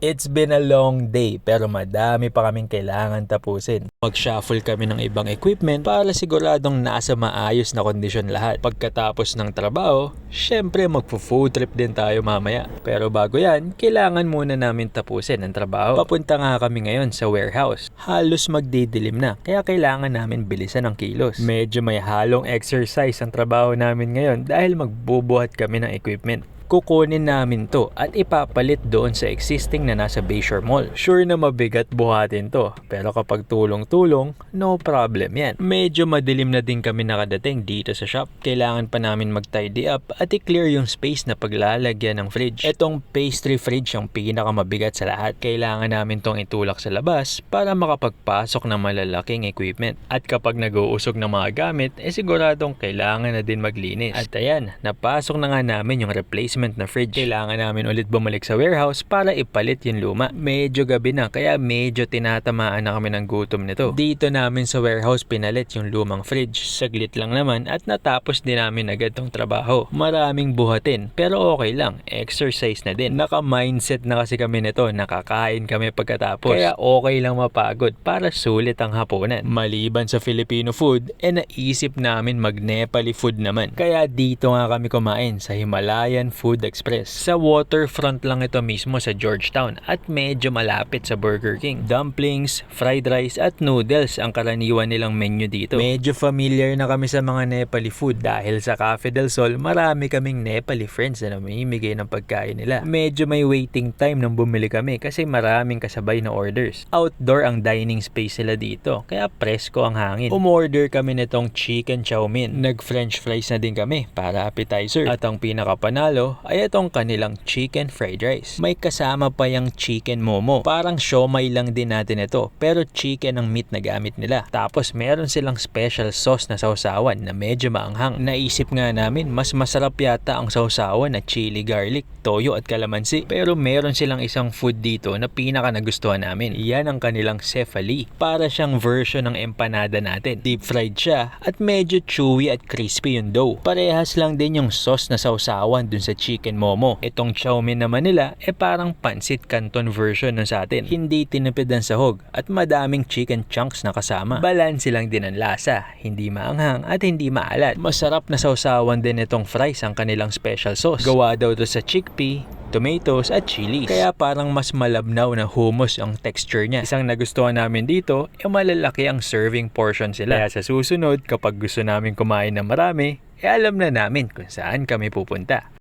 It's been a long day pero madami pa kaming kailangan tapusin. Mag-shuffle kami ng ibang equipment para siguradong nasa maayos na kondisyon lahat. Pagkatapos ng trabaho, syempre magpo-food trip din tayo mamaya. Pero bago yan, kailangan muna namin tapusin ang trabaho. Papunta nga kami ngayon sa warehouse. Halos magdidilim na, kaya kailangan namin bilisan ang kilos. Medyo may halong exercise ang trabaho namin ngayon dahil magbubuhat kami ng equipment. Kukunin namin to at ipapalit doon sa existing na nasa Bayshore Mall. Sure na mabigat buhatin to, pero kapag tulong-tulong, no problem yan. Medyo madilim na din kami nakadating dito sa shop. Kailangan pa namin mag-tidy up at i-clear yung space na paglalagyan ng fridge. Etong pastry fridge ang pinakamabigat sa lahat. Kailangan namin tong itulak sa labas para makapagpasok ng malalaking equipment. At kapag nag-uusog ng mga gamit, siguradong kailangan na din maglinis. At ayan, napasok na nga namin yung replacement na fridge. Kailangan namin ulit bumalik sa warehouse para ipalit yung luma. Medyo gabi na kaya medyo tinatamaan na kami ng gutom nito. Dito namin sa warehouse pinalit yung lumang fridge. Saglit lang naman at natapos din namin agad tong trabaho. Maraming buhatin pero okay lang. Exercise na din. Naka-mindset na kasi kami nito. Nakakain kami pagkatapos. Kaya okay lang mapagod para sulit ang hapunan. Maliban sa Filipino food, naisip namin mag-Nepali food naman. Kaya dito nga kami kumain sa Himalayan Food Express. Sa waterfront lang ito mismo sa Georgetown at medyo malapit sa Burger King. Dumplings, fried rice at noodles ang karaniwan nilang menu dito. Medyo familiar na kami sa mga Nepali food dahil sa Cafe del Sol marami kaming Nepali friends na namimigay ng pagkain nila. Medyo may waiting time nung bumili kami kasi maraming kasabay na orders. Outdoor ang dining space nila dito kaya presko ang hangin. Umorder kami nitong chicken chow mein. Nag-french fries na din kami para appetizer. At ang pinakapanalo ay itong kanilang chicken fried rice. May kasama pa yung chicken momo. Parang siomai lang din natin ito, pero chicken ang meat na gamit nila. Tapos meron silang special sauce na sausawan na medyo maanghang. Naisip nga namin mas masarap yata ang sausawan na chili garlic, toyo at kalamansi. Pero meron silang isang food dito na pinaka nagustuhan namin. Yan ang kanilang cephaly. Para siyang version ng empanada natin. Deep fried siya at medyo chewy at crispy yung dough. Parehas lang din yung sauce na sausawan dun sa chicken momo. Itong chow mein naman nila parang pansit canton version nun sa atin. Hindi tinipid ang sahog at madaming chicken chunks na kasama. Balanse lang din ang lasa, hindi maanghang at hindi maalat. Masarap na sausawan din itong fries ang kanilang special sauce. Gawa daw to sa chickpea, tomatoes at chilies. Kaya parang mas malabnaw na hummus ang texture niya. Isang nagustuhan namin dito, malalaki ang serving portion sila. Kaya sa susunod, kapag gusto namin kumain ng marami, alam na namin kung saan kami pupunta.